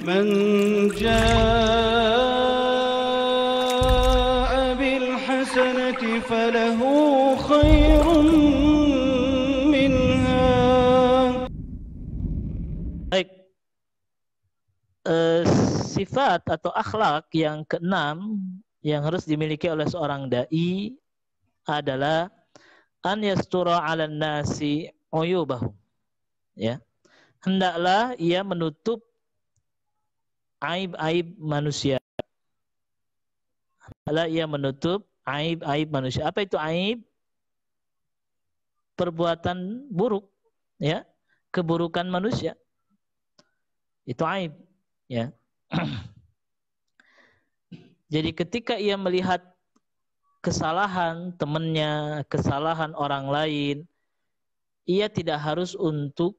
من جاء بالحسنة فله خير منها. Baik, sifat atau akhlak yang keenam yang harus dimiliki oleh seorang dai adalah an yastura 'alan nasi uyubahum. Ya. Hendaklah ia menutup aib-aib manusia. Hendaklah ia menutup aib-aib manusia. Apa itu aib? Perbuatan buruk, ya. Keburukan manusia. Itu aib, ya. Jadi ketika ia melihat kesalahan temannya, kesalahan orang lain, ia tidak harus untuk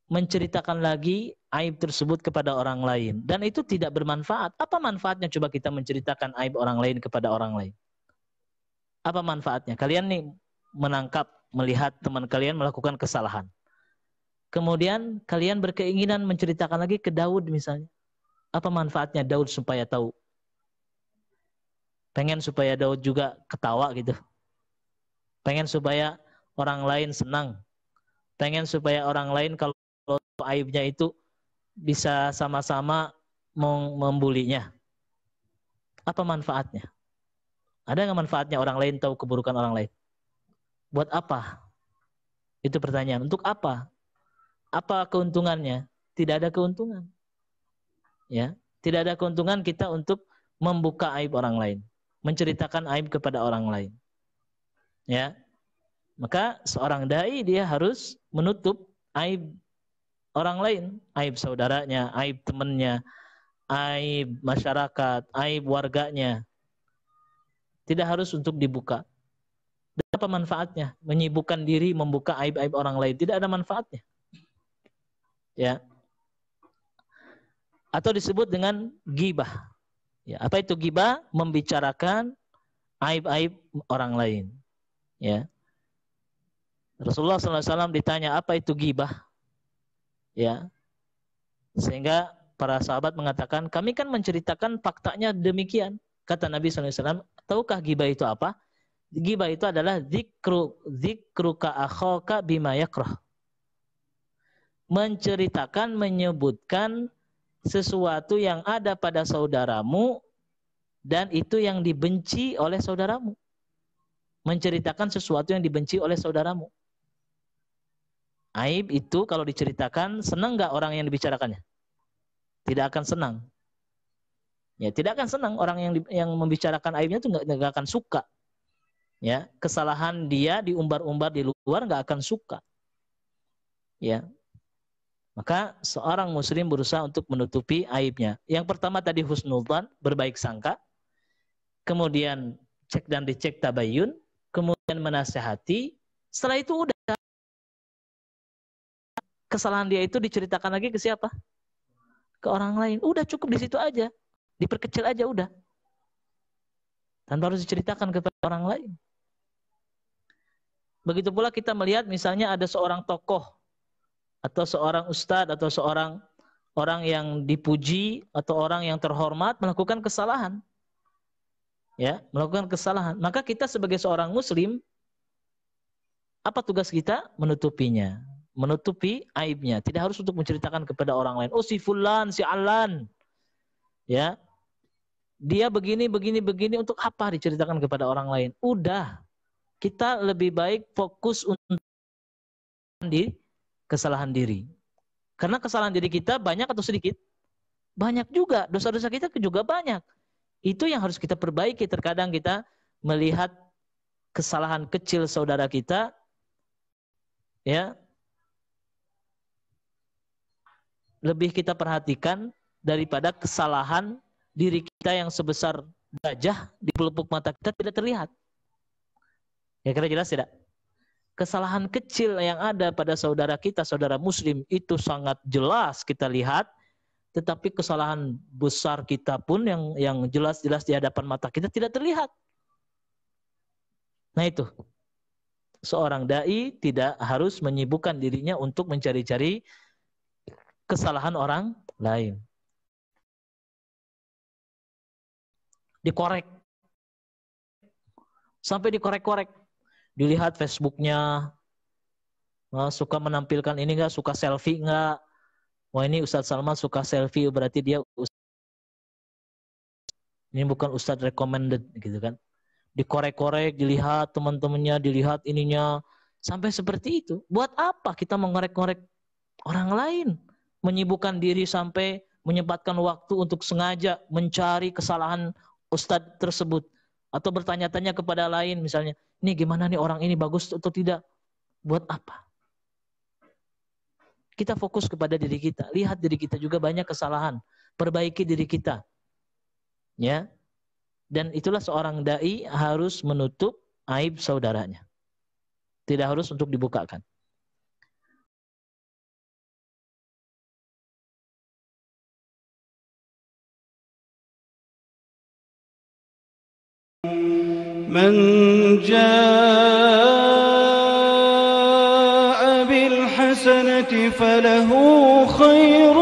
menceritakan lagi aib tersebut kepada orang lain. Dan itu tidak bermanfaat. Apa manfaatnya coba kita menceritakan aib orang lain kepada orang lain? Apa manfaatnya? Kalian nih menangkap, melihat teman kalian melakukan kesalahan. Kemudian kalian berkeinginan menceritakan lagi ke Daud misalnya. Apa manfaatnya Daud supaya tahu? Pengen supaya Daud juga ketawa gitu. Pengen supaya orang lain senang. Pengen supaya orang lain kalau aibnya itu bisa sama-sama membulinya. Apa manfaatnya? Ada nggak manfaatnya orang lain tahu keburukan orang lain? Buat apa? Itu pertanyaan. Untuk apa? Apa keuntungannya? Tidak ada keuntungan. Ya, tidak ada keuntungan kita untuk membuka aib orang lain, menceritakan aib kepada orang lain. Ya. Maka seorang dai dia harus menutup aib orang lain, aib saudaranya, aib temannya, aib masyarakat, aib warganya. Tidak harus untuk dibuka. Dan apa manfaatnya? Menyibukkan diri membuka aib-aib orang lain, tidak ada manfaatnya. Ya. Atau disebut dengan ghibah. Ya, apa itu ghibah? Membicarakan aib-aib orang lain. Ya. Rasulullah SAW ditanya apa itu ghibah? Ya. Sehingga para sahabat mengatakan, kami kan menceritakan faktanya demikian. Kata Nabi SAW, tahukah ghibah itu apa? Ghibah itu adalah dzikruka akhaka bima yakrah. Menceritakan, menyebutkan sesuatu yang ada pada saudaramu dan itu yang dibenci oleh saudaramu. Menceritakan sesuatu yang dibenci oleh saudaramu. Aib itu kalau diceritakan, senang nggak orang yang dibicarakannya? Tidak akan senang. Ya, tidak akan senang orang yang membicarakan aibnya itu nggak akan suka. Ya, kesalahan dia diumbar-umbar di luar nggak akan suka. Ya. Maka seorang muslim berusaha untuk menutupi aibnya. Yang pertama tadi husnudzan, berbaik sangka. Kemudian cek dan dicek tabayun. Kemudian menasihati. Setelah itu udah. Kesalahan dia itu diceritakan lagi ke siapa? Ke orang lain. Udah cukup di situ aja. Diperkecil aja udah. Tanpa harus diceritakan kepada orang lain. Begitu pula kita melihat misalnya ada seorang tokoh atau seorang ustadz atau seorang orang yang dipuji atau orang yang terhormat melakukan kesalahan. Ya, melakukan kesalahan. Maka kita sebagai seorang muslim, apa tugas kita? Menutupinya. Menutupi aibnya. Tidak harus untuk menceritakan kepada orang lain. Oh si fulan, si alan. Ya. Dia begini, begini, begini. Untuk apa diceritakan kepada orang lain? Udah. Kita lebih baik fokus untuk kesalahan diri. Karena kesalahan diri kita banyak atau sedikit? Banyak juga. Dosa-dosa kita juga banyak. Itu yang harus kita perbaiki. Terkadang kita melihat kesalahan kecil saudara kita, ya, lebih kita perhatikan daripada kesalahan diri kita yang sebesar gajah di pelupuk mata kita tidak terlihat. Ya, kira jelas tidak? Kesalahan kecil yang ada pada saudara kita, saudara muslim, itu sangat jelas kita lihat, tetapi kesalahan besar kita pun yang jelas-jelas di hadapan mata kita tidak terlihat. Nah itu, seorang dai tidak harus menyibukkan dirinya untuk mencari-cari kesalahan orang lain. Dikorek. Sampai dikorek-korek. Dilihat Facebooknya, suka menampilkan ini nggak, suka selfie nggak. Wah ini Ustadz Salman suka selfie, berarti dia ini bukan Ustadz recommended gitu kan. Dikorek-korek, dilihat teman-temannya, dilihat ininya. Sampai seperti itu. Buat apa kita mengorek-korek orang lain? Menyibukkan diri sampai menyempatkan waktu untuk sengaja mencari kesalahan Ustadz tersebut. Atau bertanya-tanya kepada lain misalnya, ini gimana nih orang ini, bagus atau tidak? Buat apa? Kita fokus kepada diri kita. Lihat diri kita juga banyak kesalahan. Perbaiki diri kita. Ya. Dan itulah seorang dai harus menutup aib saudaranya. Tidak harus untuk dibukakan. من جاء بالحسنة فله خير